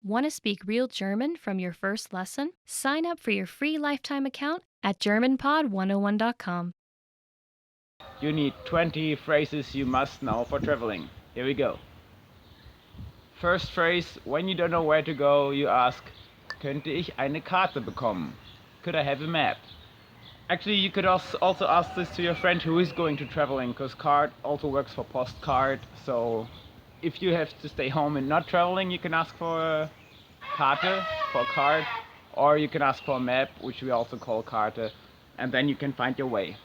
Want to speak real German from your first lesson? Sign up for your free lifetime account at GermanPod101.com. You need 20 phrases you must know for traveling. Here we go. First phrase, when you don't know where to go, you ask, könnte ich eine Karte bekommen? Could I have a map? Actually, you could also ask this to your friend who is going to traveling, because card also works for postcard. So if you have to stay home and not traveling, you can ask for a Karte, for a card, or you can ask for a map, which we also call Karte, and then you can find your way.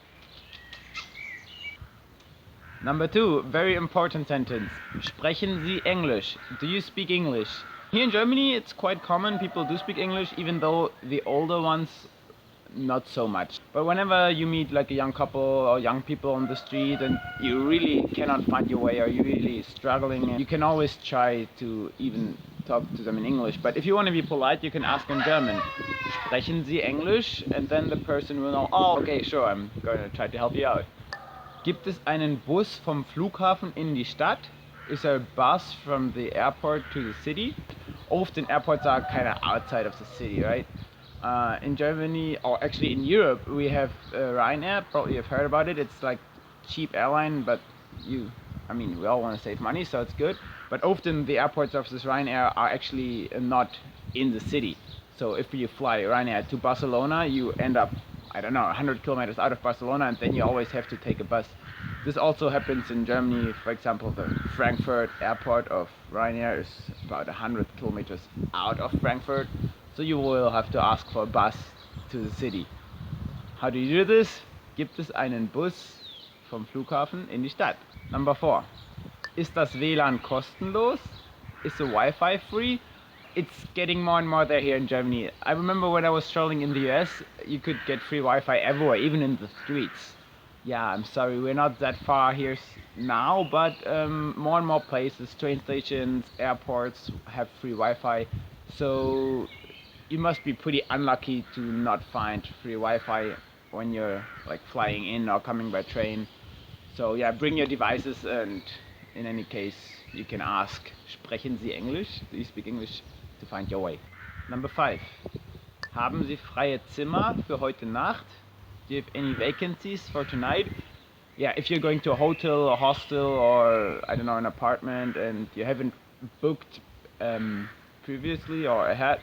Number 2, very important sentence. Sprechen Sie Englisch? Do you speak English? Here in Germany, it's quite common. People do speak English, even though the older ones not so much. But whenever you meet like a young couple or young people on the street and you really cannot find your way or you're really struggling, you can always try to even talk to them in English. But if you want to be polite, you can ask in German. Sprechen Sie English? And then the person will know, oh, okay, sure, I'm going to try to help you out. Gibt es einen Bus vom Flughafen in die Stadt? Is there a bus from the airport to the city? Often airports are kind of outside of the city, right? In Germany, or actually in Europe, we have Ryanair. Probably you've heard about it. It's like cheap airline, but we all want to save money, so it's good. But often the airports of this Ryanair are actually not in the city. So if you fly Ryanair to Barcelona, you end up, I don't know, 100 kilometers out of Barcelona, and then you always have to take a bus. This also happens in Germany. For example, the Frankfurt airport of Ryanair is about 100 kilometers out of Frankfurt, so you will have to ask for a bus to the city. How do you do this? Gibt es einen Bus vom Flughafen in die Stadt? Number 4. Ist das WLAN kostenlos? Is the Wi-Fi free? It's getting more and more there here in Germany. I remember when I was traveling in the US, you could get free Wi-Fi everywhere, even in the streets. Yeah, I'm sorry, we're not that far here now, but more and more places, train stations, airports have free Wi-Fi. So you must be pretty unlucky to not find free Wi-Fi when you're like flying in or coming by train. So yeah, bring your devices, and in any case, you can ask, sprechen Sie Englisch? Do you speak English? To find your way. Number 5. Haben Sie freie Zimmer für heute Nacht? Do you have any vacancies for tonight? Yeah, if you're going to a hotel or hostel or, I don't know, an apartment and you haven't booked previously or ahead,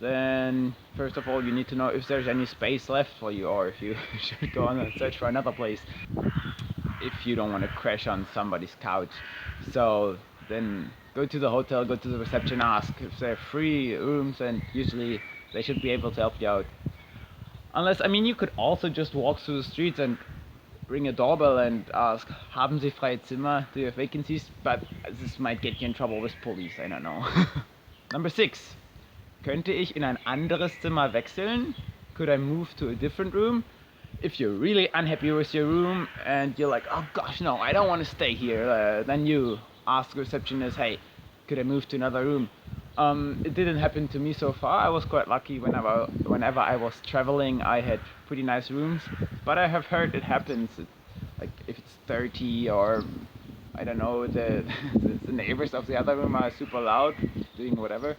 then first of all you need to know if there's any space left for you, or if you should go on and search for another place if you don't want to crash on somebody's couch. So then go to the hotel, go to the reception, ask if there are free rooms, and usually they should be able to help you out. Unless, you could also just walk through the streets and ring a doorbell and ask, haben Sie freie Zimmer? Do you have vacancies? But this might get you in trouble with police, I don't know. Number 6. Könnte ich in ein anderes Zimmer wechseln? Could I move to a different room? If you're really unhappy with your room and you're like, oh gosh, no, I don't want to stay here, then you ask the receptionist, hey, could I move to another room? It didn't happen to me so far. I was quite lucky. Whenever I was traveling, I had pretty nice rooms, but I have heard it happens, like if it's 30 or I don't know, the neighbors of the other room are super loud doing whatever,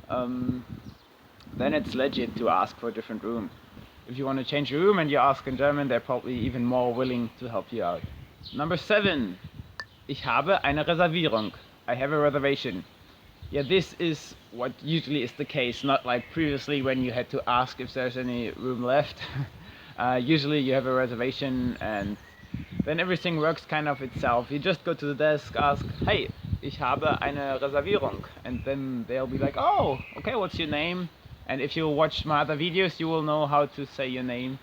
then it's legit to ask for a different room. If you want to change your room and you ask in German, they're probably even more willing to help you out. Number 7. Ich habe eine Reservierung. I have a reservation. Yeah, this is what usually is the case, not like previously when you had to ask if there's any room left. Usually you have a reservation and then everything works kind of itself. You just go to the desk, ask, hey, ich habe eine Reservierung. And then they'll be like, oh, okay, what's your name? And if you watch my other videos, you will know how to say your name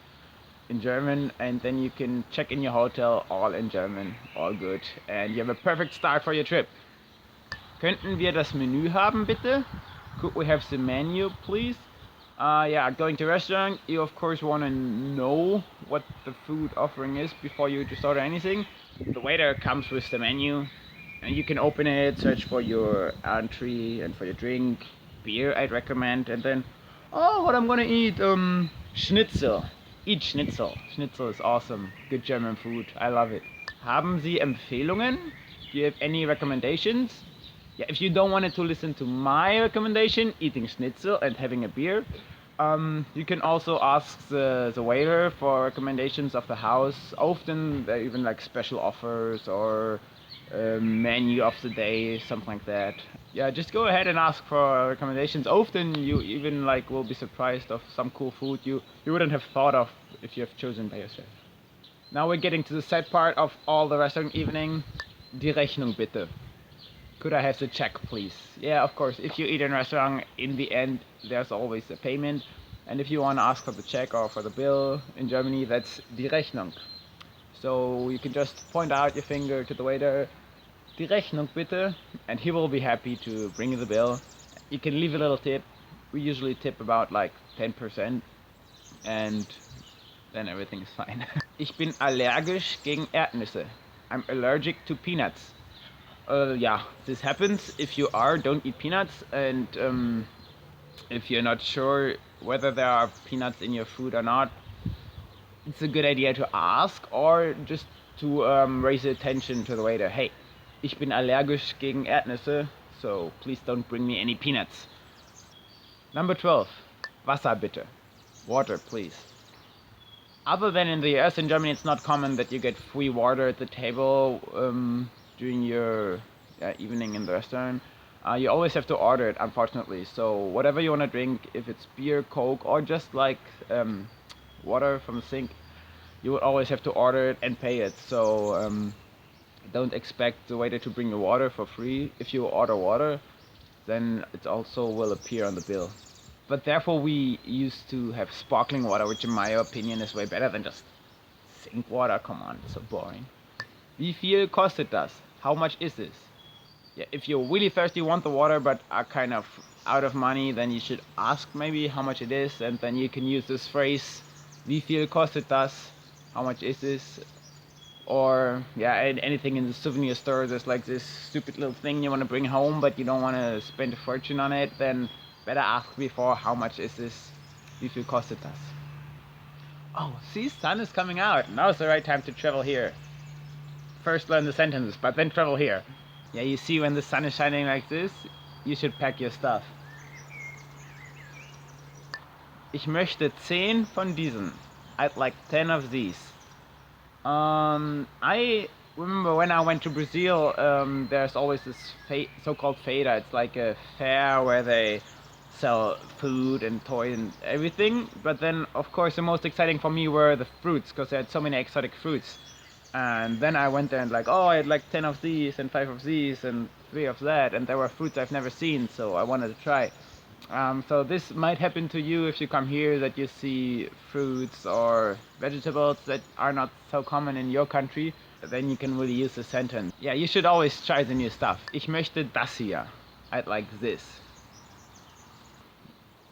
in German, and then you can check in your hotel all in German, all good. And you have a perfect start for your trip. Könnten wir das Menü haben, bitte? Could we have the menu, please? Yeah, going to a restaurant, you of course want to know what the food offering is before you just order anything. The waiter comes with the menu, and you can open it, search for your entree and for your drink. Beer I'd recommend, and then, oh, what I'm gonna eat, Schnitzel. Eat Schnitzel. Schnitzel is awesome. Good German food. I love it. Haben Sie Empfehlungen? Do you have any recommendations? Yeah, if you don't want to listen to my recommendation, eating schnitzel and having a beer, you can also ask the waiter for recommendations of the house. Often they even like special offers or menu of the day, something like that. Yeah, just go ahead and ask for recommendations. Often you even like will be surprised of some cool food you wouldn't have thought of if you have chosen by yourself. Now we're getting to the sad part of all the restaurant evening. Die Rechnung bitte. Could I have the check, please? Yeah, of course. If you eat in a restaurant, in the end, there's always a payment. And if you want to ask for the check or for the bill in Germany, that's die Rechnung. So you can just point out your finger to the waiter, die Rechnung bitte, and he will be happy to bring you the bill. You can leave a little tip. We usually tip about like 10%, and then everything is fine. Ich bin allergisch gegen Erdnüsse. I'm allergic to peanuts. Yeah, this happens if you don't eat peanuts, and if you're not sure whether there are peanuts in your food or not, it's a good idea to ask or just to raise attention to the waiter. Hey, ich bin allergisch gegen Erdnüsse, so please don't bring me any peanuts. Number 12, Wasser bitte. Water, please. Other than in the US, in Germany it's not common that you get free water at the table during your evening in the restaurant. You always have to order it, unfortunately. So whatever you want to drink, if it's beer, Coke, or just like water from the sink, you would always have to order it and pay it. So don't expect the waiter to bring you water for free. If you order water, then it also will appear on the bill. But therefore we used to have sparkling water, which in my opinion is way better than just sink water. Come on, it's so boring. Wie viel kostet das? How much is this? Yeah, if you're really thirsty, want the water, but are kind of out of money, then you should ask maybe how much it is, and then you can use this phrase, wie viel kostet das? How much is this? Or yeah, anything in the souvenir store, there's like this stupid little thing you want to bring home, but you don't want to spend a fortune on it, then better ask before, how much is this? Wie viel kostet das? Oh, see, sun is coming out. Now's the right time to travel here. First learn the sentences, but then travel here. Yeah, you see, when the sun is shining like this, you should pack your stuff. Ich möchte 10 von diesen. I'd like 10 of these. I remember when I went to Brazil, there's always this so-called feira. It's like a fair where they sell food and toys and everything. But then, of course, the most exciting for me were the fruits, because they had so many exotic fruits. And then I went there and like, oh, I had like 10 of these and 5 of these and 3 of that, and there were fruits I've never seen, so I wanted to try. So this might happen to you if you come here, that you see fruits or vegetables that are not so common in your country. Then you can really use the sentence. Yeah, you should always try the new stuff. Ich möchte das hier. I'd like this.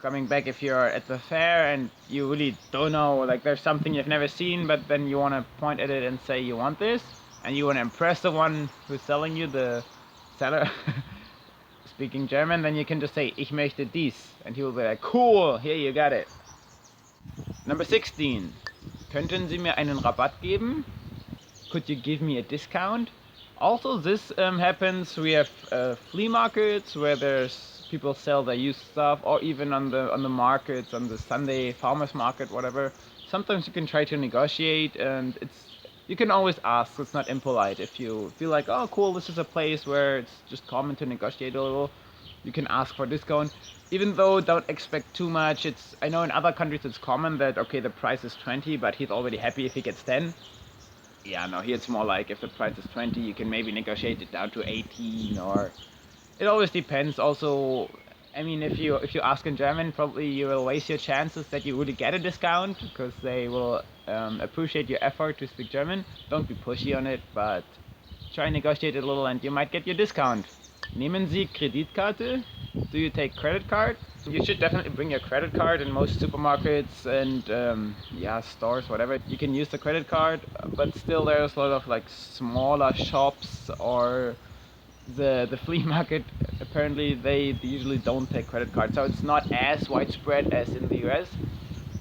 Coming back, if you're at the fair and you really don't know, like there's something you've never seen, but then you want to point at it and say you want this, and you want to impress the one who's selling you, the seller, speaking German, then you can just say, ich möchte dies, and he will be like, cool, here you got it. Number 16. Könnten Sie mir einen Rabatt geben? Could you give me a discount? Also, this happens. We have flea markets where there's people sell their used stuff, or even on the markets, on the Sunday farmers market, whatever. Sometimes you can try to negotiate, and you can always ask. It's not impolite. If you feel like, oh cool, this is a place where it's just common to negotiate a little, you can ask for a discount. Even though don't expect too much. I know in other countries it's common that, okay, the price is 20, but he's already happy if he gets 10. Yeah, no, here it's more like if the price is 20, you can maybe negotiate it down to 18, or it always depends. Also, I mean, if you ask in German, probably you will waste your chances that you really get a discount, because they will appreciate your effort to speak German. Don't be pushy on it, but try and negotiate it a little and you might get your discount. Nehmen Sie Kreditkarte? Do you take credit card? You should definitely bring your credit card. In most supermarkets and yeah, stores, whatever, you can use the credit card, but still there's a lot of like smaller shops or the flea market. Apparently they usually don't take credit cards, so it's not as widespread as in the US,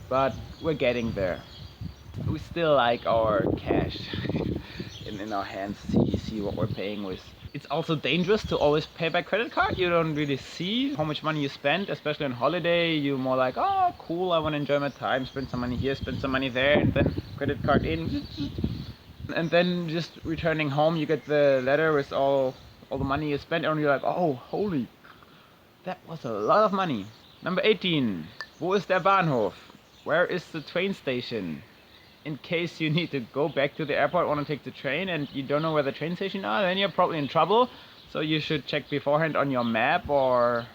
but we're getting there. We still like our cash in our hands, see what we're paying with. It's also dangerous to always pay by credit card. You don't really see how much money you spend, especially on holiday. You're more like, oh, cool, I want to enjoy my time, spend some money here, spend some money there, and then credit card in. And then just returning home, you get the letter with all the money you spent, and you're like, oh, holy, that was a lot of money. Number 18. Wo ist der Bahnhof? Where is the train station? In case you need to go back to the airport, want to take the train, and you don't know where the train station are, then you're probably in trouble. So you should check beforehand on your map, or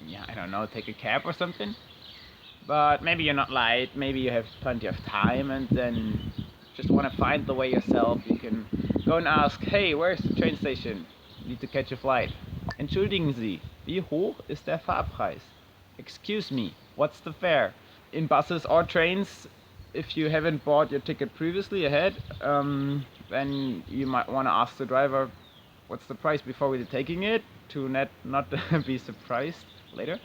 yeah, I don't know, take a cab or something. But maybe you're not late, maybe you have plenty of time, and then just want to find the way yourself. You can go and ask, hey, where's the train station? Need to catch a flight. Entschuldigen Sie, wie hoch ist der Fahrpreis? Excuse me, what's the fare? In buses or trains, if you haven't bought your ticket previously ahead, then you might want to ask the driver what's the price before we're taking it, to not be surprised later.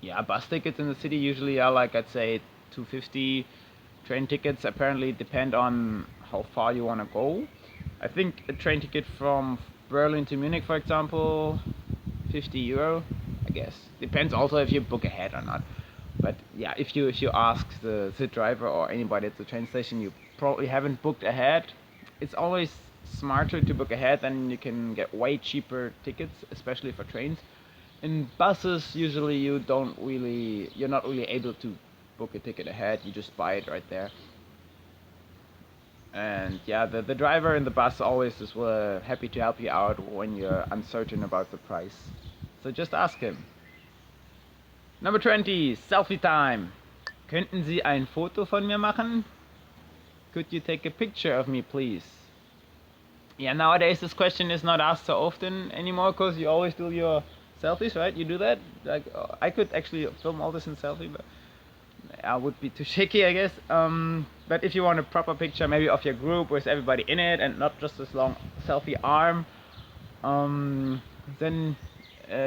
Yeah, bus tickets in the city usually are like, I'd say, 250. Train tickets apparently depend on how far you want to go. I think a train ticket from Berlin to Munich, for example, €50, I guess. Depends also if you book ahead or not. But yeah, if you ask the driver or anybody at the train station, you probably haven't booked ahead. It's always smarter to book ahead, then you can get way cheaper tickets, especially for trains. In buses, usually you're not really able to book a ticket ahead. You just buy it right there. And yeah, the driver in the bus always is happy to help you out when you're uncertain about the price. So just ask him. Number 20, selfie time. Könnten Sie ein Foto von mir machen? Could you take a picture of me, please? Yeah, nowadays this question is not asked so often anymore, because you always do your selfies, right? You do that? Like, I could actually film all this in selfie, but I would be too shaky, I guess. But if you want a proper picture, maybe of your group with everybody in it and not just this long selfie arm, then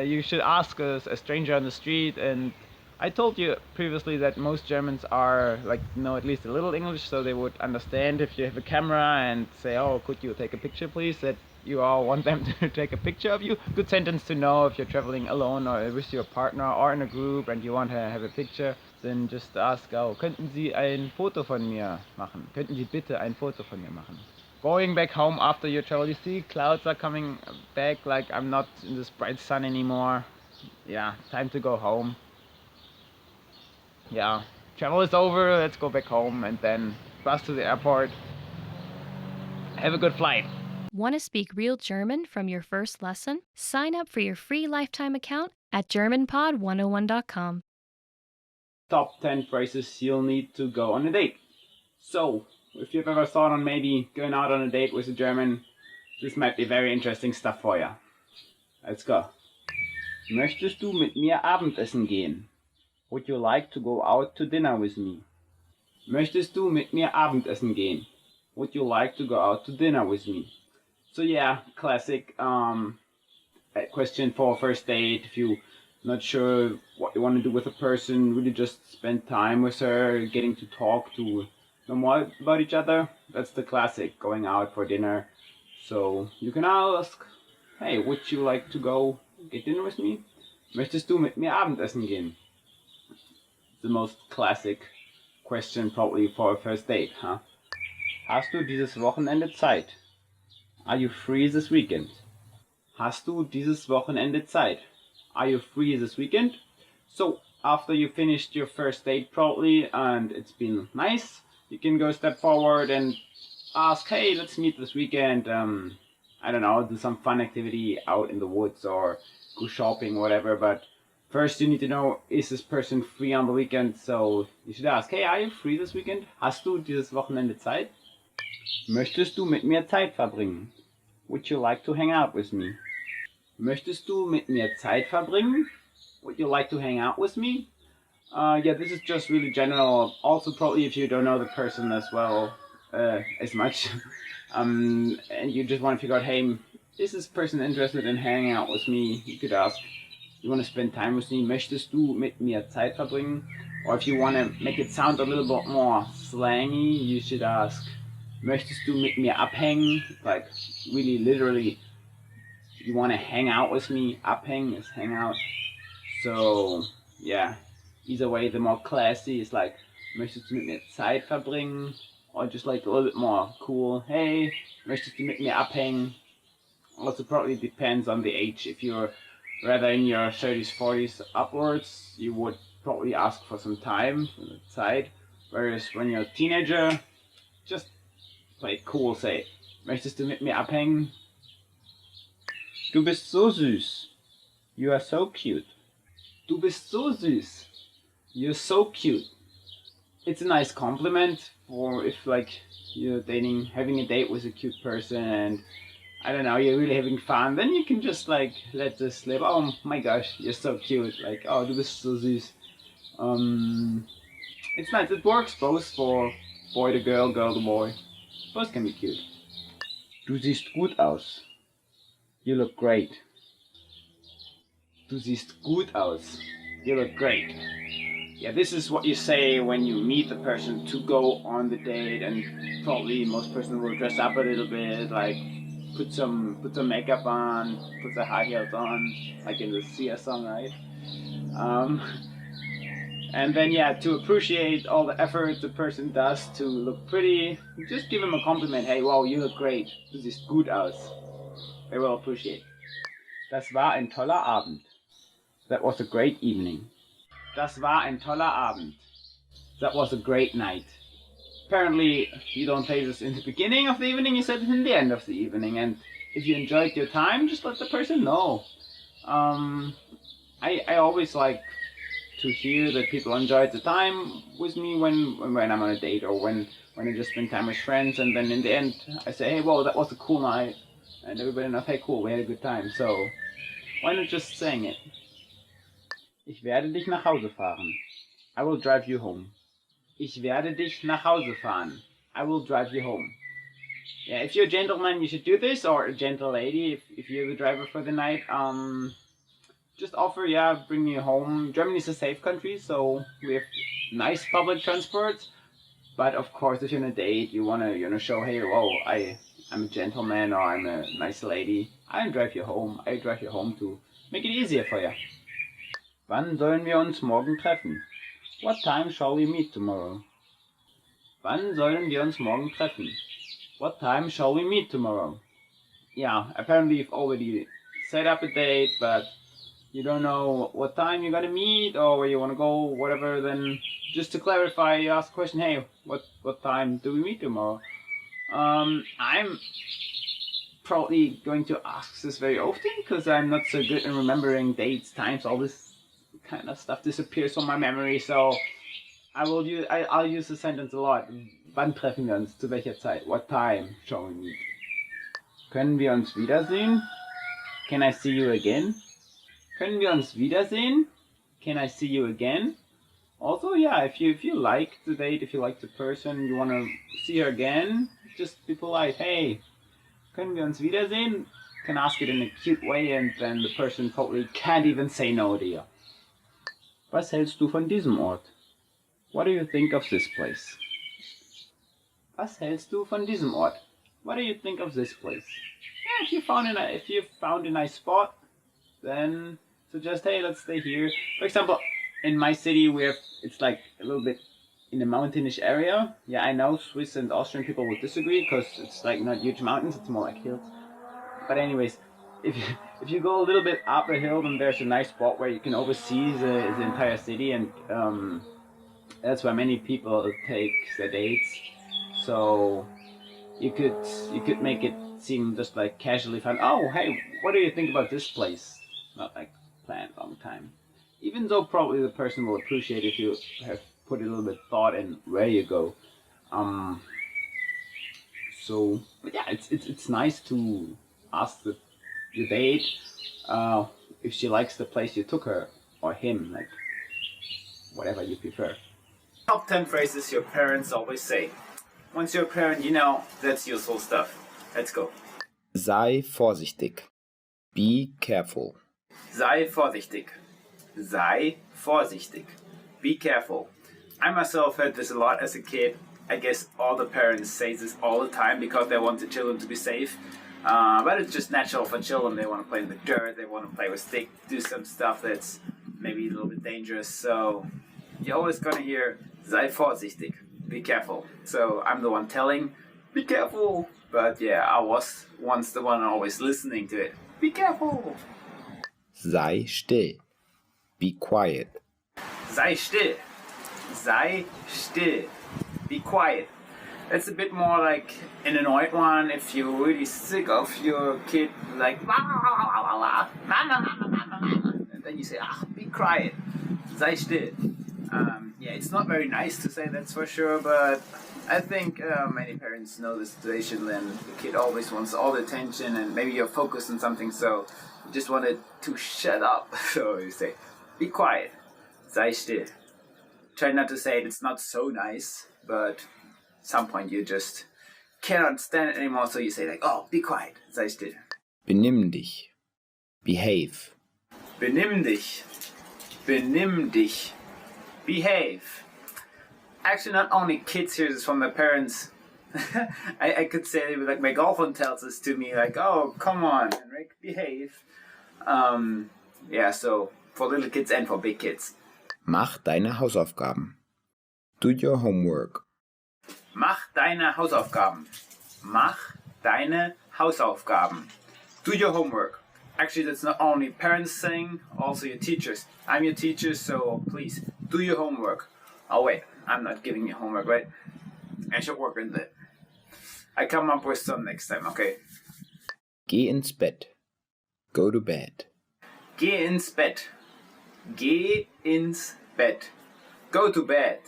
you should ask a stranger on the street. And I told you previously that most Germans are know at least a little English, so they would understand if you have a camera and say, oh, could you take a picture, please? That you all want them to take a picture of you. Good sentence to know if you're traveling alone or with your partner or in a group and you want to have a picture. Then just ask, oh, könnten Sie ein Foto von mir machen? Könnten Sie bitte ein Foto von mir machen? Going back home after your travel, you see clouds are coming back, like I'm not in this bright sun anymore. Yeah, time to go home. Yeah, travel is over, let's go back home and then bus to the airport. Have a good flight. Want to speak real German from your first lesson? Sign up for your free lifetime account at GermanPod101.com. Top 10 phrases you'll need to go on a date. So, if you've ever thought on maybe going out on a date with a German, this might be very interesting stuff for you. Let's go. Möchtest du mit mir Abendessen gehen? Would you like to go out to dinner with me? Möchtest du mit mir Abendessen gehen? Would you like to go out to dinner with me? So yeah, classic question for a first date. If you're not sure what you want to do with a person, really just spend time with her, getting to talk, to know more about each other. That's the classic, going out for dinner. So you can ask, hey, would you like to go get dinner with me? Möchtest du mit mir Abendessen gehen? The most classic question probably for a first date, huh? Hast du dieses Wochenende Zeit? Are you free this weekend? Hast du dieses Wochenende Zeit? Are you free this weekend? So, after you finished your first date probably and it's been nice, you can go a step forward and ask, hey, let's meet this weekend. I don't know, do some fun activity out in the woods or go shopping, whatever. But first you need to know, is this person free on the weekend? So you should ask, hey, are you free this weekend? Hast du dieses Wochenende Zeit? Möchtest du mit mir Zeit verbringen? Would you like to hang out with me? Möchtest du mit mir Zeit verbringen? Would you like to hang out with me? Yeah, this is just really general. Also, probably if you don't know the person as well as much, and you just want to figure out, hey, is this person interested in hanging out with me? You could ask, you want to spend time with me? Möchtest du mit mir Zeit verbringen? Or if you want to make it sound a little bit more slangy, you should ask, möchtest du mit mir abhängen? Like, really, literally, you want to hang out with me? Abhängen is hang out. So, yeah, either way, the more classy is like, möchtest du mit mir Zeit verbringen? Or just like a little bit more cool, hey, möchtest du mit mir abhängen? Also probably depends on the age. If you're rather in your 30s, 40s upwards, you would probably ask for some time, Zeit. Whereas when you're a teenager, just play it cool, say, möchtest du mit mir abhängen? Du bist so süß. You are so cute. Du bist so süß. You're so cute. It's a nice compliment for if like you're dating, having a date with a cute person and I don't know, you're really having fun, then you can just like let this slip. Oh my gosh, you're so cute. Like, oh, du bist so süß. It's nice. It works both for boy to girl, girl to boy. Both can be cute. Du siehst gut aus. You look great. Du siehst gut aus. You look great. Yeah, this is what you say when you meet the person to go on the date, and probably most person will dress up a little bit, like put some makeup on, put the high heels on, like in the Sia song, right? And then yeah, to appreciate all the effort the person does to look pretty, just give him a compliment. Hey, wow, you look great. Du siehst gut aus. They will appreciate. Das war ein toller Abend. That was a great evening. Das war ein toller Abend. That was a great night. Apparently, you don't say this in the beginning of the evening, you said it in the end of the evening. And if you enjoyed your time, just let the person know. I always like to hear that people enjoyed the time with me when I'm on a date or when I just spend time with friends. And then in the end, I say, hey, well, that was a cool night. And everybody knows, hey, cool, we had a good time. So why not just saying it? Ich werde dich nach Hause fahren. I will drive you home. Ich werde dich nach Hause fahren. I will drive you home. Yeah, if you're a gentleman, you should do this, or a gentle lady, if you're the driver for the night. Just offer, yeah, bring me home. Germany is a safe country, so we have nice public transport. But of course, if you're on a date, you wanna show, hey, whoa, I'm a gentleman or I'm a nice lady. I'll drive you home. I drive you home to make it easier for you. Wann sollen wir uns morgen treffen? What time shall we meet tomorrow? Wann sollen wir uns morgen treffen? What time shall we meet tomorrow? Yeah, apparently you've already set up a date, but you don't know what time you're gonna meet or where you wanna go, whatever, then just to clarify, you ask the question, hey, what time do we meet tomorrow? I'm probably going to ask this very often because I'm not so good in remembering dates, times, all this kind of stuff disappears from my memory, so I'll use the sentence a lot. Wann treffen wir uns? Zu welcher Zeit? What time shall we meet? Können wir uns wiedersehen? Can I see you again? Können wir uns wiedersehen? Can I see you again? Also, yeah, if you like the date, if you like the person, you want to see her again, just be polite. Hey, können wir uns wiedersehen? You can ask it in a cute way, and then the person probably can't even say no to you. Was hältst du von diesem Ort? What do you think of this place? Was hältst du von diesem Ort? What do you think of this place? Yeah, if you found a nice spot, then suggest, hey, let's stay here. For example, in my city, it's like a little bit in a mountainish area. Yeah, I know Swiss and Austrian people would disagree because it's like not huge mountains; it's more like hills. But anyways, if you go a little bit up a hill, then there's a nice spot where you can oversee the entire city, and that's where many people take their dates. So you could make it seem just like casually fun. Oh, hey, what do you think about this place? Not like planned long time. Even though probably the person will appreciate if you have put a little bit thought in where you go. So, but yeah, it's nice to ask your date if she likes the place you took her or him, like whatever you prefer. Top 10 phrases your parents always say. Once you're a parent, you know that's useful stuff. Let's go. Sei vorsichtig. Be careful. Sei vorsichtig. Sei vorsichtig. Be careful. I myself had this a lot as a kid. I guess all the parents say this all the time because they want the children to be safe. But it's just natural for children. They want to play in the dirt, they want to play with stick, do some stuff that's maybe a little bit dangerous. So you're always going to hear, sei vorsichtig, be careful. So I'm the one telling, be careful. But yeah, I was once the one always listening to it. Be careful. Sei still. Be quiet. Sei still. Sei still. Be quiet. That's a bit more like an annoyed one if you're really sick of your kid, like, and then you say, be quiet. Sei still. Yeah, it's not very nice to say, that's for sure, but I think many parents know the situation when the kid always wants all the attention and maybe you're focused on something, so you just wanted to shut up. So you say, be quiet. Sei still. Try not to say it, it's not so nice, but at some point you just cannot stand it anymore, so you say like, be quiet, sei still. Benimm dich. Behave. Benimm dich. Benimm dich. Behave. Actually, not only kids hear this from their parents. I could say, like, my girlfriend tells this to me, like, oh, come on, Henrik, behave. Yeah, so for little kids and for big kids. Mach deine Hausaufgaben. Do your homework. Mach deine Hausaufgaben. Mach deine Hausaufgaben. Do your homework. Actually, that's not only parents saying, also your teachers. I'm your teacher, so please, do your homework. Oh wait, I'm not giving you homework, right? I should work on that. I come up with some next time, okay? Geh ins Bett. Go to bed. Geh ins Bett. Geh ins Bett. Go to bed.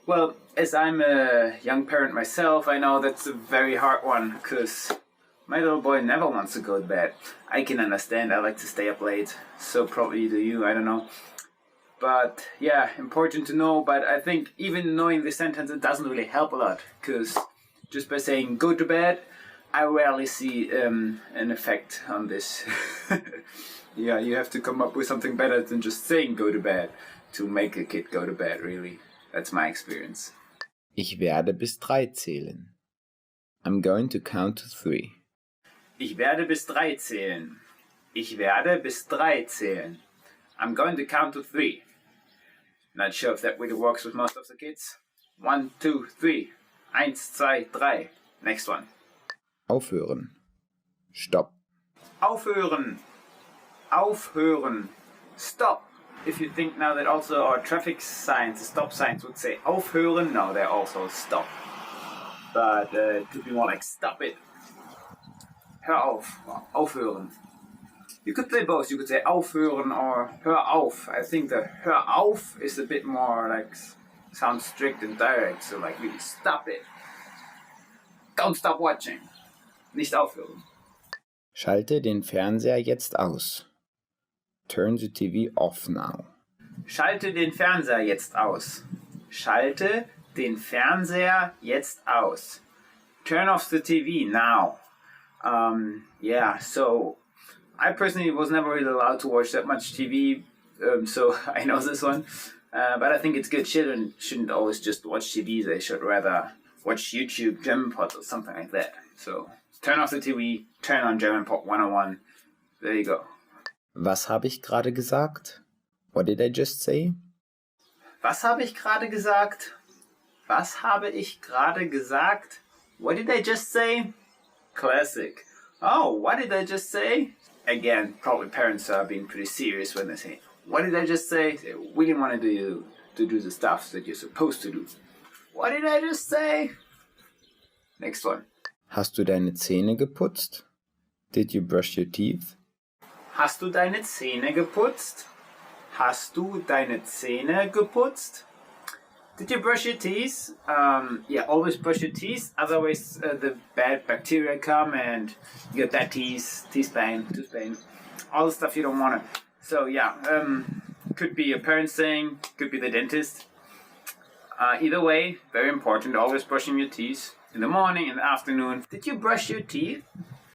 Well, as I'm a young parent myself, I know that's a very hard one, because my little boy never wants to go to bed. I can understand, I like to stay up late, so probably do you, I don't know. But yeah, important to know, but I think even knowing the sentence, it doesn't really help a lot, because just by saying go to bed, I rarely see an effect on this. Yeah, you have to come up with something better than just saying go to bed to make a kid go to bed, really. That's my experience. Ich werde bis 3 zählen. I'm going to count to 3. Ich werde bis 3 zählen. Ich werde bis 3 zählen. I'm going to count to 3. Not sure if that really works with most of the kids. 1, 2, 3. 1, 2, 3. Next one. Aufhören. Stopp. Aufhören. Aufhören. Stop. If you think now that also our traffic signs, the stop signs would say aufhören, no, they're also stop. But it could be more like stop it. Hör auf. Aufhören. You could say both. You could say aufhören or hör auf. I think the hör auf is a bit more like sounds strict and direct. So like really stop it. Don't stop watching. Nicht aufhören. Schalte den Fernseher jetzt aus. Turn the TV off now. Schalte den Fernseher jetzt aus. Schalte den Fernseher jetzt aus. Turn off the TV now. Yeah, so I personally was never really allowed to watch that much TV, so I know this one. But I think it's good. Children shouldn't always just watch TV. They should rather watch YouTube, German Pod, or something like that. So turn off the TV, turn on German Pod 101. There you go. Was habe ich gerade gesagt? What did I just say? Was habe ich gerade gesagt? Was habe ich gerade gesagt? What did I just say? Classic. Oh, what did I just say? Again, probably parents are being pretty serious when they say, what did I just say? They really want to do the stuff that you're supposed to do. What did I just say? Next one. Hast du deine Zähne geputzt? Did you brush your teeth? Hast du deine Zähne geputzt? Hast du deine Zähne geputzt? Did you brush your teeth? Yeah, always brush your teeth. Otherwise, the bad bacteria come and you get that tooth pain, all the stuff you don't want to. So yeah, could be a parent saying, could be the dentist. Either way, very important. Always brushing your teeth in the morning, in the afternoon. Did you brush your teeth?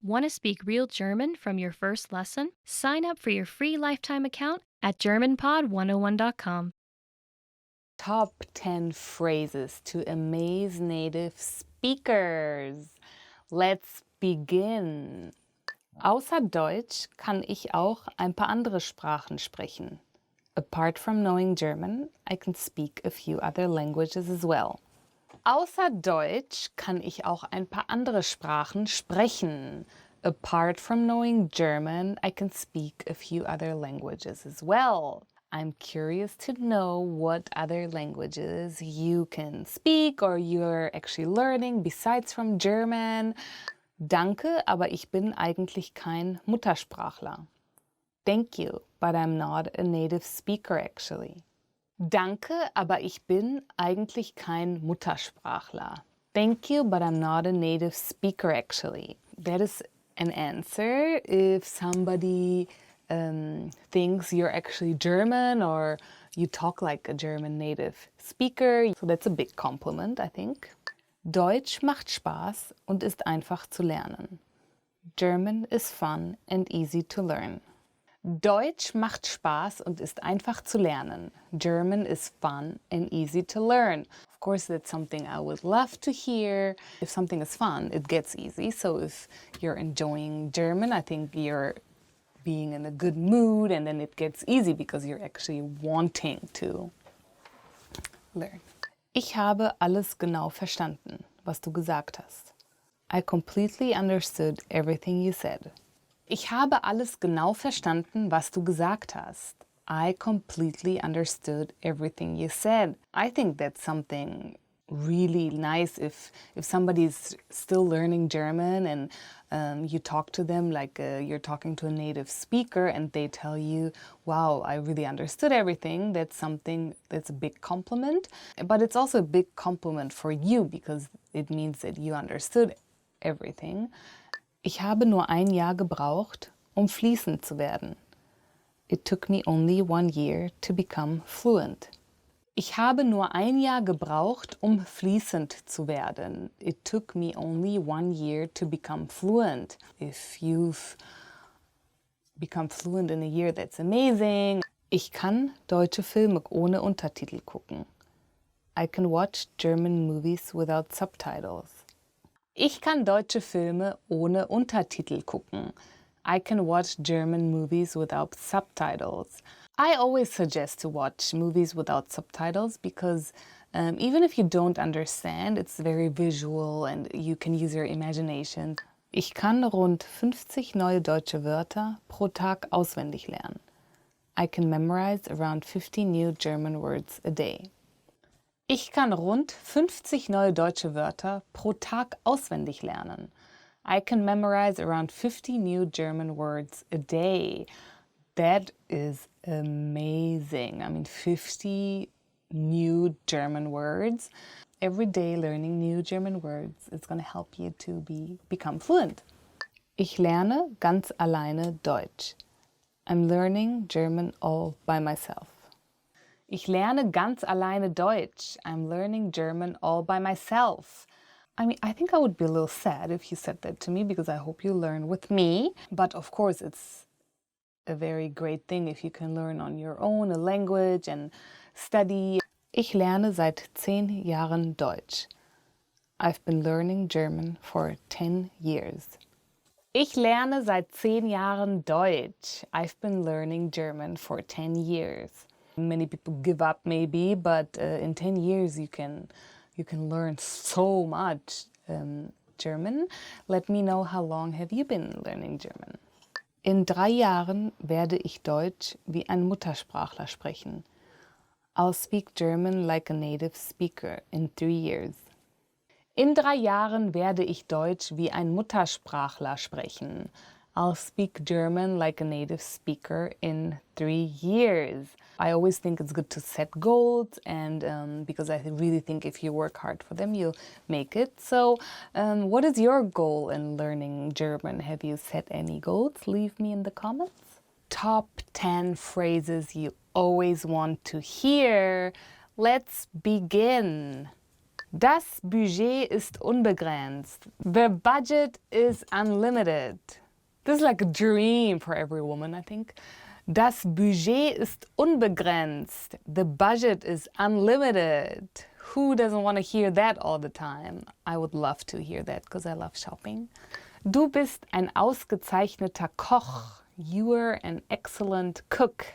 Want to speak real German from your first lesson? Sign up for your free lifetime account at GermanPod101.com. Top 10 phrases to amaze native speakers. Let's begin. Außer Deutsch kann ich auch ein paar andere Sprachen sprechen. Apart from knowing German, I can speak a few other languages as well. Außer Deutsch kann ich auch ein paar andere Sprachen sprechen. Apart from knowing German, I can speak a few other languages as well. I'm curious to know what other languages you can speak or you're actually learning besides from German. Danke, aber ich bin eigentlich kein Muttersprachler. Thank you, but I'm not a native speaker actually. Danke, aber ich bin eigentlich kein Muttersprachler. Thank you, but I'm not a native speaker actually. That is an answer if somebody thinks you're actually German or you talk like a German native speaker. So that's a big compliment, I think. Deutsch macht Spaß und ist einfach zu lernen. German is fun and easy to learn. Deutsch macht Spaß und ist einfach zu lernen. German is fun and easy to learn. Of course, that's something I would love to hear. If something is fun, it gets easy. So if you're enjoying German, I think you're being in a good mood and then it gets easy because you're actually wanting to learn. Ich habe alles genau verstanden, was du gesagt hast. I completely understood everything you said. Ich habe alles genau verstanden, was du gesagt hast. I completely understood everything you said. I think that's something really nice if somebody's still learning German and you talk to them like you're talking to a native speaker and they tell you, wow, I really understood everything. That's something that's a big compliment. But it's also a big compliment for you because it means that you understood everything. Ich habe nur ein Jahr gebraucht, fließend zu werden. It took me only 1 year to become fluent. Ich habe nur ein Jahr gebraucht, fließend zu werden. It took me only 1 year to become fluent. If you've become fluent in a year, that's amazing. Ich kann deutsche Filme ohne Untertitel gucken. I can watch German movies without subtitles. Ich kann deutsche Filme ohne Untertitel gucken. I can watch German movies without subtitles. I always suggest to watch movies without subtitles because even if you don't understand, it's very visual and you can use your imagination. Ich kann rund 50 neue deutsche Wörter pro Tag auswendig lernen. I can memorize around 50 new German words a day. Ich kann rund 50 neue deutsche Wörter pro Tag auswendig lernen. I can memorize around 50 new German words a day. That is amazing. I mean, 50 new German words. Every day learning new German words is going to help you to become fluent. Ich lerne ganz alleine Deutsch. I'm learning German all by myself. Ich lerne ganz alleine Deutsch. I'm learning German all by myself. I mean, I think I would be a little sad if you said that to me because I hope you learn with me. But of course, it's a very great thing if you can learn on your own a language and study. Ich lerne seit 10 Jahren Deutsch. I've been learning German for 10 years. Ich lerne seit 10 Jahren Deutsch. I've been learning German for 10 years. Many people give up maybe, but in 10 years you can learn so much German. Let me know how long have you been learning German. In 3 Jahren werde ich Deutsch wie ein Muttersprachler sprechen. I'll speak German like a native speaker in 3 years. In 3 Jahren werde ich Deutsch wie ein Muttersprachler sprechen. I'll speak German like a native speaker in 3 years. I always think it's good to set goals and because I really think if you work hard for them, you'll make it. So what is your goal in learning German? Have you set any goals? Leave me in the comments. Top 10 phrases you always want to hear. Let's begin. Das Budget ist unbegrenzt. The budget is unlimited. This is like a dream for every woman, I think. Das Budget ist unbegrenzt. The budget is unlimited. Who doesn't want to hear that all the time? I would love to hear that because I love shopping. Du bist ein ausgezeichneter Koch. You are an excellent cook.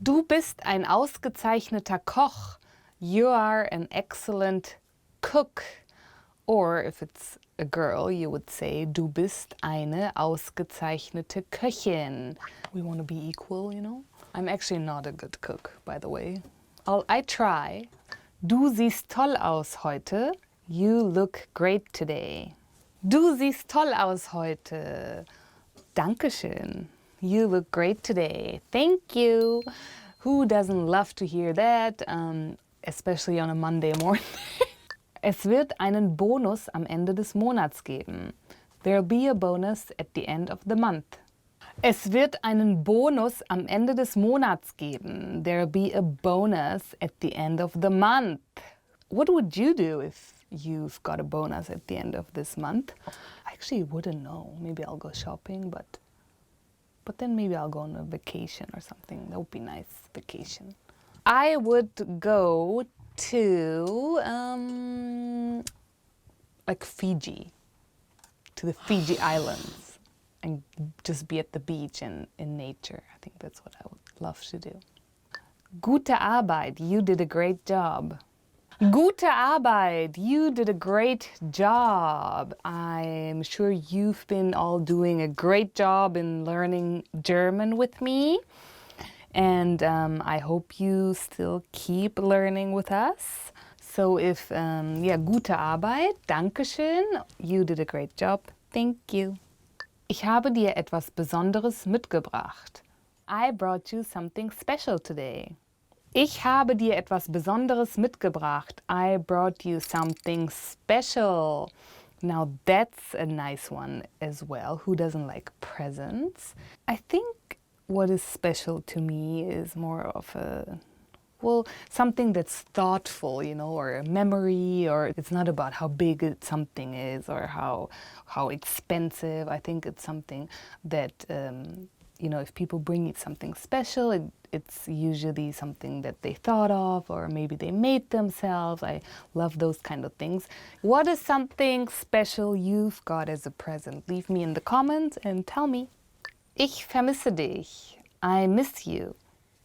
Du bist ein ausgezeichneter Koch. You are an excellent cook. Or if it's a girl, you would say, du bist eine ausgezeichnete Köchin. We want to be equal, you know? I'm actually not a good cook, by the way. I try. Du siehst toll aus heute. You look great today. Du siehst toll aus heute. Dankeschön. You look great today. Thank you. Who doesn't love to hear that, especially on a Monday morning? Es wird einen Bonus am Ende des Monats geben. There'll be a bonus at the end of the month. Es wird einen Bonus am Ende des Monats geben. There'll be a bonus at the end of the month. What would you do if you've got a bonus at the end of this month? I actually wouldn't know. Maybe I'll go shopping, but then maybe I'll go on a vacation or something. That would be nice, vacation. I would go to like Fiji, to the Fiji Islands, and just be at the beach and in nature. I think that's what I would love to do. Gute Arbeit, you did a great job. Gute Arbeit, you did a great job. I'm sure you've been all doing a great job in learning German with me. And I hope you still keep learning with us. So if, gute Arbeit, Dankeschön, you did a great job, thank you. Ich habe dir etwas Besonderes mitgebracht. I brought you something special today. Ich habe dir etwas Besonderes mitgebracht. I brought you something special. Now that's a nice one as well. Who doesn't like presents? I think what is special to me is more of something that's thoughtful, you know, or a memory, or it's not about how big something is or how expensive. I think it's something that, if people bring you something special, it's usually something that they thought of, or maybe they made themselves. I love those kind of things. What is something special you've got as a present? Leave me in the comments and tell me. Ich vermisse dich. I miss you.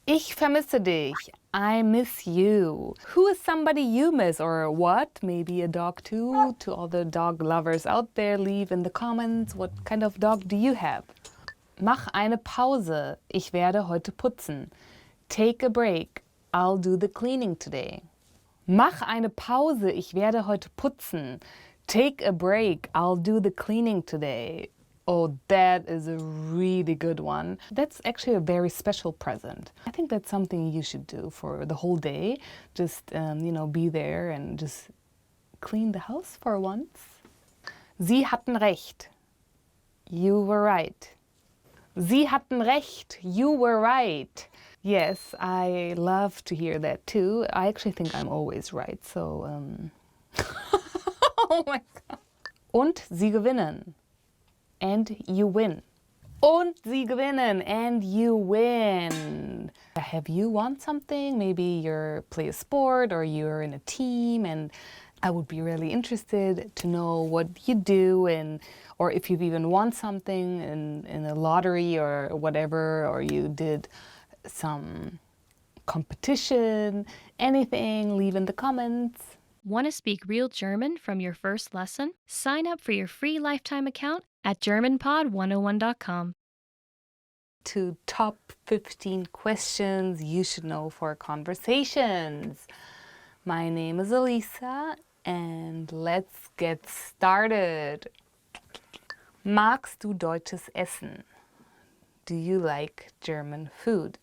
Ich vermisse dich. I miss you. Who is somebody you miss, or what? Maybe a dog too. To all the dog lovers out there, leave in the comments, what kind of dog do you have? Mach eine Pause. Ich werde heute putzen. Take a break. I'll do the cleaning today. Mach eine Pause. Ich werde heute putzen. Take a break. I'll do the cleaning today. Oh, that is a really good one. That's actually a very special present. I think that's something you should do for the whole day. Just, be there and just clean the house for once. Sie hatten recht. You were right. Sie hatten recht. You were right. Yes, I love to hear that too. I actually think I'm always right, so... Oh my God. Und sie gewinnen. And you win. Und sie gewinnen, and you win. Have you won something? Maybe you play a sport or you're in a team, and I would be really interested to know what you do, or if you've even won something in a lottery or whatever, or you did some competition, anything, leave in the comments. Want to speak real German from your first lesson? Sign up for your free lifetime account at GermanPod101.com. To top 15 questions you should know for conversations. My name is Elisa, and let's get started. Magst du deutsches Essen? Do you like German food?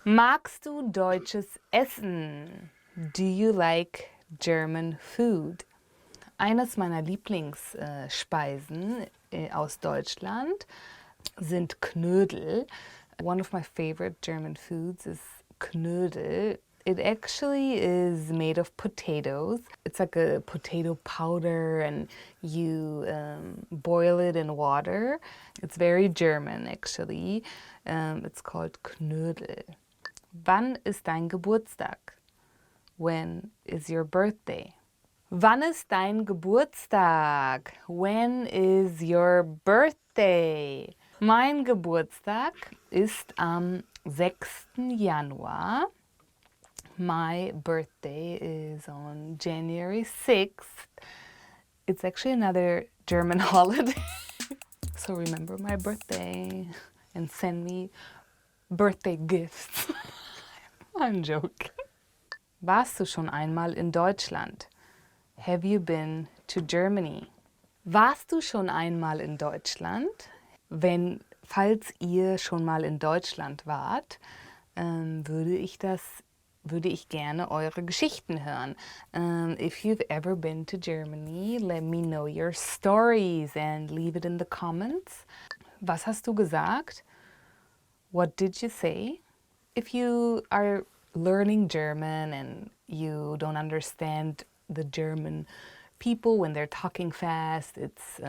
Magst du deutsches Essen? Do you like German food? Eines meiner Lieblingsspeisen aus Deutschland sind Knödel. One of my favorite German foods is Knödel. It actually is made of potatoes. It's like a potato powder and you boil it in water. It's very German actually. It's called Knödel. Wann ist dein Geburtstag? When is your birthday? Wann ist dein Geburtstag? When is your birthday? Mein Geburtstag ist am 6. Januar. My birthday is on January 6th. It's actually another German holiday. So remember my birthday and send me birthday gifts. I'm joking. Warst du schon einmal in Deutschland? Have you been to Germany? Warst du schon einmal in Deutschland? Falls ihr schon mal in Deutschland wart, würde ich gerne eure Geschichten hören. If you've ever been to Germany, let me know your stories and leave it in the comments. Was hast du gesagt? What did you say? If you are learning German and you don't understand the German people when they're talking fast, it's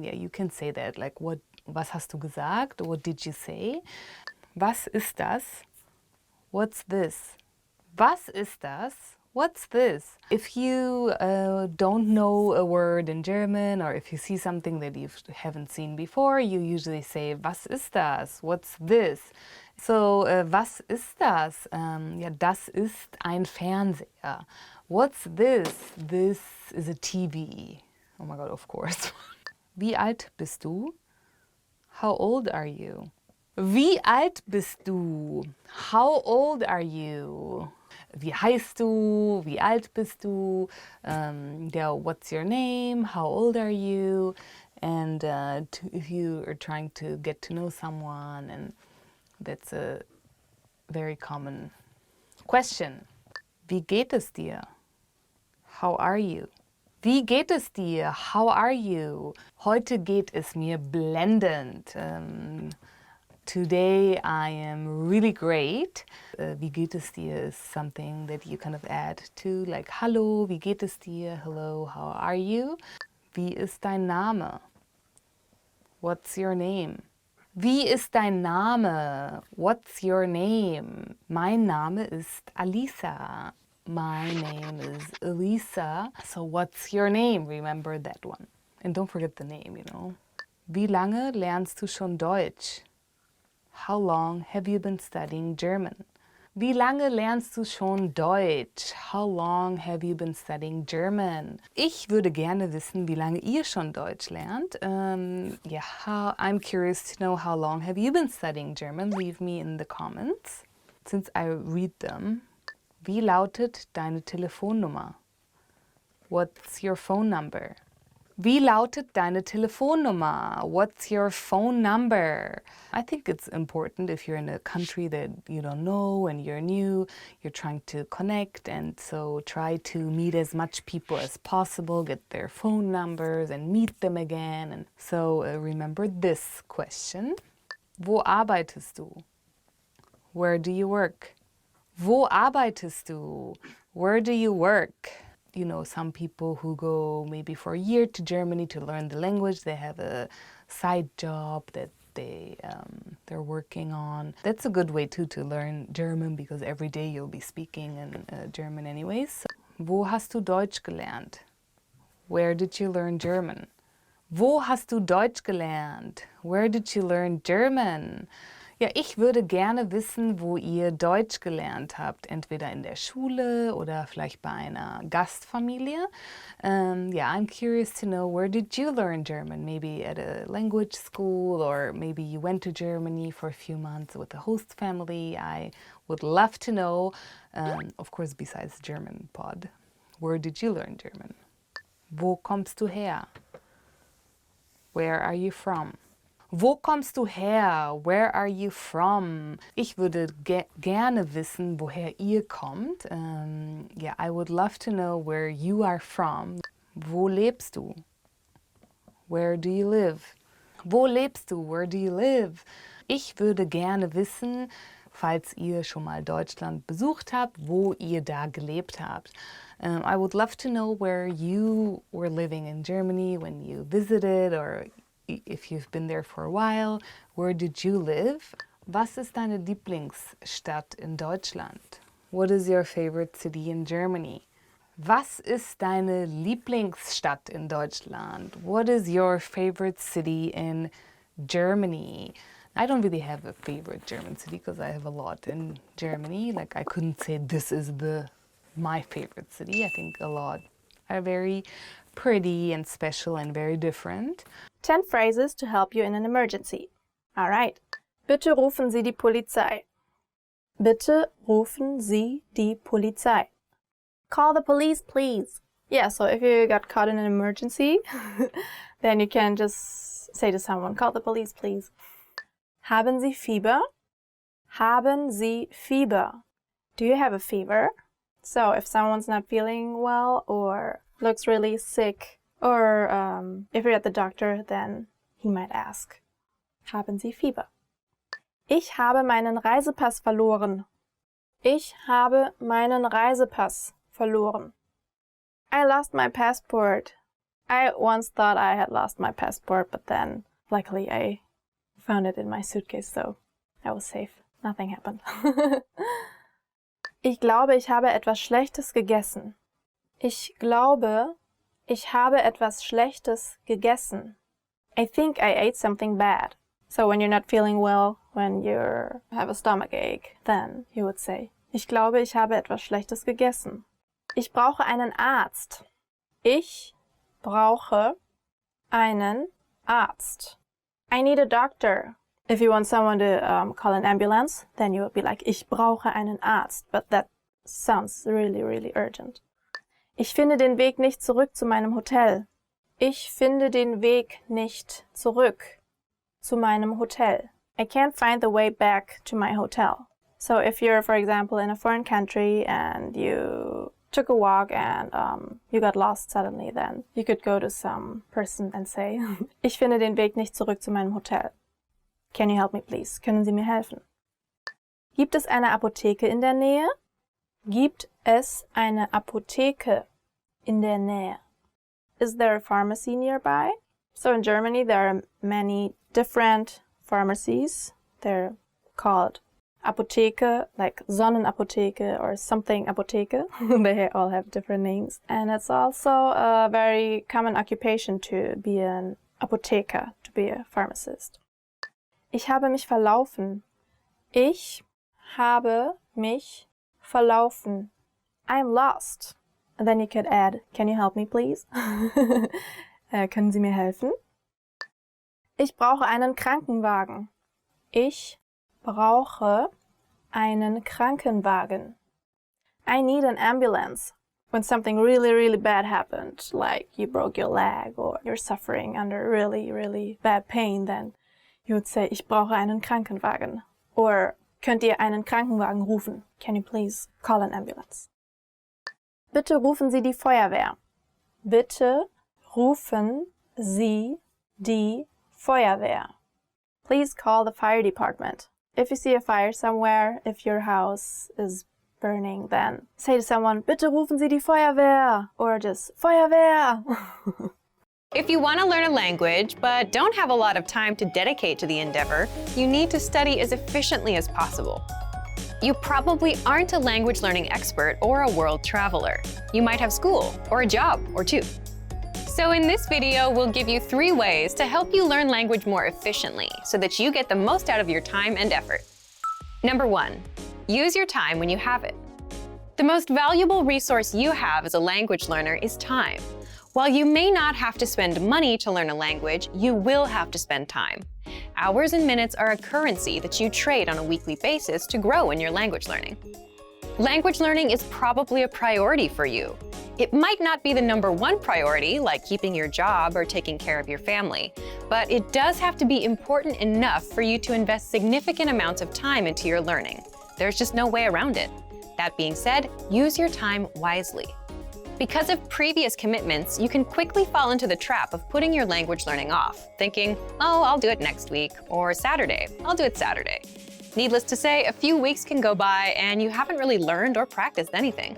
you can say that, like, was hast du gesagt? What did you say? Was ist das? What's this? Was ist das? What's this? If you don't know a word in German, or if you see something that you haven't seen before, you usually say, was ist das? What's this? So, was ist das? Das ist ein Fernseher. What's this? This is a TV. Oh my God, of course. Wie alt bist du? How old are you? Wie alt bist du? How old are you? Wie heißt du? Wie alt bist du? What's your name? How old are you? And if you are trying to get to know someone, and that's a very common question. Wie geht es dir? How are you? Wie geht es dir? How are you? Heute geht es mir blendend. Today I am really great. Wie geht es dir is something that you kind of add to, like, hallo, wie geht es dir? Hello, how are you? Wie ist dein Name? What's your name? Wie ist dein Name? What's your name? Mein Name ist Alisa. My name is Elisa. So what's your name? Remember that one. And don't forget the name, you know. Wie lange lernst du schon Deutsch? How long have you been studying German? Wie lange lernst du schon Deutsch? How long have you been studying German? Ich würde gerne wissen, wie lange ihr schon Deutsch lernt. I'm curious to know, how long have you been studying German? Leave me in the comments, since I read them. Wie lautet deine Telefonnummer? What's your phone number? Wie lautet deine Telefonnummer? What's your phone number? I think it's important if you're in a country that you don't know and you're new, you're trying to connect, and so try to meet as much people as possible, get their phone numbers and meet them again. And so remember this question. Wo arbeitest du? Where do you work? Wo arbeitest du? Where do you work? You know, some people who go maybe for a year to Germany to learn the language, they have a side job that they're working on. That's a good way too to learn German, because every day you'll be speaking in German anyways. Wo hast du Deutsch gelernt? Where did you learn German? Wo hast du Deutsch gelernt? Where did you learn German? Ja, ich würde gerne wissen, wo ihr Deutsch gelernt habt. Entweder in der Schule oder vielleicht bei einer Gastfamilie. I'm curious to know, where did you learn German? Maybe at a language school, or maybe you went to Germany for a few months with a host family. I would love to know, of course, besides German pod. Where did you learn German? Wo kommst du her? Where are you from? Wo kommst du her? Where are you from? Ich würde gerne wissen, woher ihr kommt. I would love to know where you are from. Wo lebst du? Where do you live? Wo lebst du? Where do you live? Ich würde gerne wissen, falls ihr schon mal Deutschland besucht habt, wo ihr da gelebt habt. I would love to know where you were living in Germany when you visited, or if you've been there for a while, where did you live? Was ist deine Lieblingsstadt in Deutschland? What is your favorite city in Germany? Was ist deine Lieblingsstadt in Deutschland? What is your favorite city in Germany? I don't really have a favorite German city because I have a lot in Germany. Like, I couldn't say this is my favorite city. I think a lot are very pretty and special and very different. 10 phrases to help you in an emergency. All right. Bitte rufen Sie die Polizei. Bitte rufen Sie die Polizei. Call the police, please. Yeah, so if you got caught in an emergency, then you can just say to someone, call the police, please. Haben Sie Fieber? Haben Sie Fieber? Do you have a fever? So if someone's not feeling well or looks really sick, or if you're at the doctor, then he might ask, haben Sie Fieber? Ich habe meinen Reisepass verloren. Ich habe meinen Reisepass verloren. I lost my passport. I once thought I had lost my passport, but then luckily I found it in my suitcase, so I was safe. Nothing happened. Ich glaube, ich habe etwas Schlechtes gegessen. Ich glaube, ich habe etwas Schlechtes gegessen. I think I ate something bad. So when you're not feeling well, when you have a stomach ache, then you would say, ich glaube, ich habe etwas Schlechtes gegessen. Ich brauche einen Arzt. Ich brauche einen Arzt. I need a doctor. If you want someone to call an ambulance, then you would be like, ich brauche einen Arzt. But that sounds really, really urgent. Ich finde den Weg nicht zurück zu meinem Hotel. Ich finde den Weg nicht zurück zu meinem Hotel. I can't find the way back to my hotel. So if you're, for example, in a foreign country and you took a walk and you got lost suddenly, then you could go to some person and say, ich finde den Weg nicht zurück zu meinem Hotel. Can you help me, please? Können Sie mir helfen? Gibt es eine Apotheke in der Nähe? Gibt es eine Apotheke in der Nähe? Is there a pharmacy nearby? So in Germany, there are many different pharmacies. They're called Apotheke, like Sonnenapotheke or something Apotheke. They all have different names. And it's also a very common occupation to be an Apotheker, to be a pharmacist. Ich habe mich verlaufen. Ich habe mich verlaufen. I'm lost. And then you could add, can you help me, please? Können Sie mir helfen? Ich brauche einen Krankenwagen. Ich brauche einen Krankenwagen. I need an ambulance. When something really, really bad happened, like you broke your leg or you're suffering under really, really bad pain, then you would say, ich brauche einen Krankenwagen. Or, könnt ihr einen Krankenwagen rufen? Can you please call an ambulance? Bitte rufen Sie die Feuerwehr. Bitte rufen Sie die Feuerwehr. Please call the fire department. If you see a fire somewhere, if your house is burning, then say to someone, bitte rufen Sie die Feuerwehr. Or just, Feuerwehr. If you want to learn a language but don't have a lot of time to dedicate to the endeavor, you need to study as efficiently as possible. You probably aren't a language learning expert or a world traveler. You might have school or a job or two. So in this video, we'll give you 3 ways to help you learn language more efficiently so that you get the most out of your time and effort. Number 1, use your time when you have it. The most valuable resource you have as a language learner is time. While you may not have to spend money to learn a language, you will have to spend time. Hours and minutes are a currency that you trade on a weekly basis to grow in your language learning. Language learning is probably a priority for you. It might not be the number 1 priority, like keeping your job or taking care of your family, but it does have to be important enough for you to invest significant amounts of time into your learning. There's just no way around it. That being said, use your time wisely. Because of previous commitments, you can quickly fall into the trap of putting your language learning off, thinking, oh, I'll do it next week, or Saturday, I'll do it Saturday. Needless to say, a few weeks can go by and you haven't really learned or practiced anything.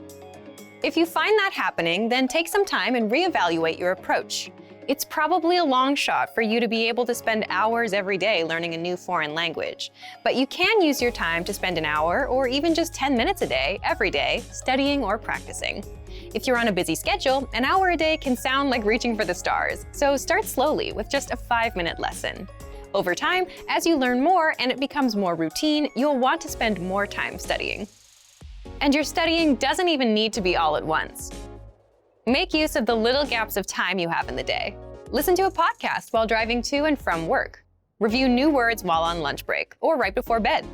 If you find that happening, then take some time and reevaluate your approach. It's probably a long shot for you to be able to spend hours every day learning a new foreign language, but you can use your time to spend an hour or even just 10 minutes a day, every day, studying or practicing. If you're on a busy schedule, an hour a day can sound like reaching for the stars, so start slowly with just a 5-minute lesson. Over time, as you learn more and it becomes more routine, you'll want to spend more time studying. And your studying doesn't even need to be all at once. Make use of the little gaps of time you have in the day. Listen to a podcast while driving to and from work. Review new words while on lunch break or right before bed.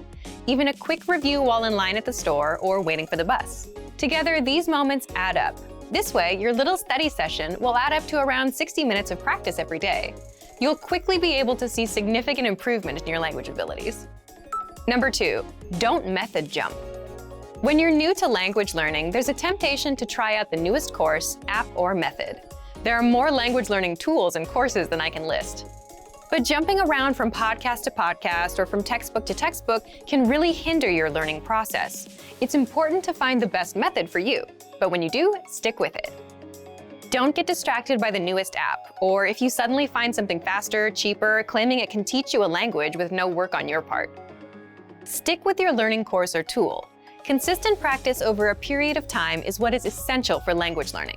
Even a quick review while in line at the store or waiting for the bus. Together, these moments add up. This way, your little study session will add up to around 60 minutes of practice every day. You'll quickly be able to see significant improvement in your language abilities. Number 2, don't method jump. When you're new to language learning, there's a temptation to try out the newest course, app, or method. There are more language learning tools and courses than I can list. But jumping around from podcast to podcast or from textbook to textbook can really hinder your learning process. It's important to find the best method for you, but when you do, stick with it. Don't get distracted by the newest app, or if you suddenly find something faster, cheaper, claiming it can teach you a language with no work on your part. Stick with your learning course or tool. Consistent practice over a period of time is what is essential for language learning.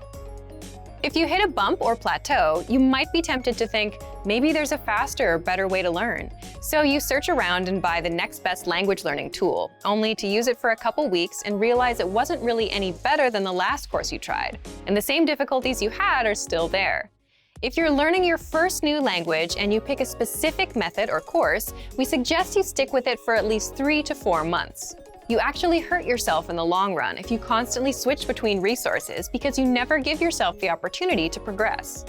If you hit a bump or plateau, you might be tempted to think, maybe there's a faster or better way to learn. So you search around and buy the next best language learning tool, only to use it for a couple weeks and realize it wasn't really any better than the last course you tried, and the same difficulties you had are still there. If you're learning your first new language and you pick a specific method or course, we suggest you stick with it for at least 3 to 4 months. You actually hurt yourself in the long run if you constantly switch between resources because you never give yourself the opportunity to progress.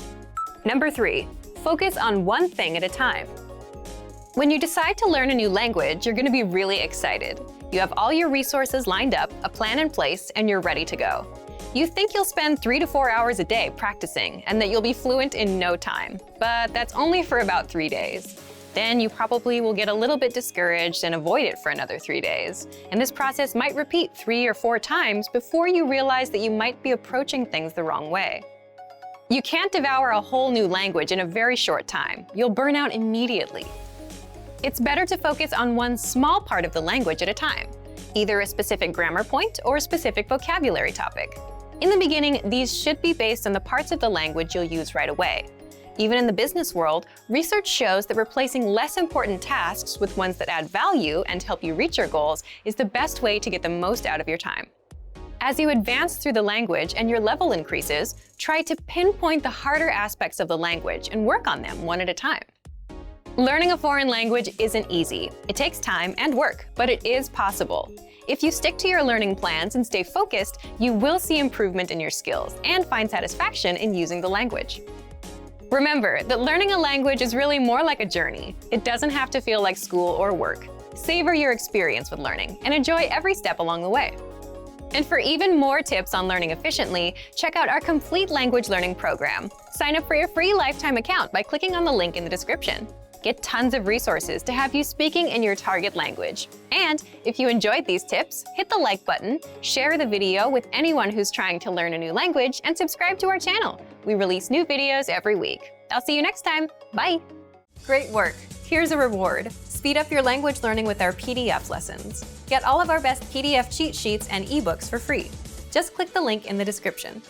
Number 3, focus on one thing at a time. When you decide to learn a new language, you're going to be really excited. You have all your resources lined up, a plan in place, and you're ready to go. You think you'll spend 3 to 4 hours a day practicing and that you'll be fluent in no time, but that's only for about 3 days. Then you probably will get a little bit discouraged and avoid it for another 3 days. And this process might repeat 3 or 4 times before you realize that you might be approaching things the wrong way. You can't devour a whole new language in a very short time. You'll burn out immediately. It's better to focus on one small part of the language at a time, either a specific grammar point or a specific vocabulary topic. In the beginning, these should be based on the parts of the language you'll use right away. Even in the business world, research shows that replacing less important tasks with ones that add value and help you reach your goals is the best way to get the most out of your time. As you advance through the language and your level increases, try to pinpoint the harder aspects of the language and work on them one at a time. Learning a foreign language isn't easy. It takes time and work, but it is possible. If you stick to your learning plans and stay focused, you will see improvement in your skills and find satisfaction in using the language. Remember that learning a language is really more like a journey. It doesn't have to feel like school or work. Savor your experience with learning and enjoy every step along the way. And for even more tips on learning efficiently, check out our complete language learning program. Sign up for your free lifetime account by clicking on the link in the description. Get tons of resources to have you speaking in your target language. And if you enjoyed these tips, hit the like button, share the video with anyone who's trying to learn a new language, and subscribe to our channel. We release new videos every week. I'll see you next time. Bye! Great work! Here's a reward. Speed up your language learning with our PDF lessons. Get all of our best PDF cheat sheets and ebooks for free. Just click the link in the description.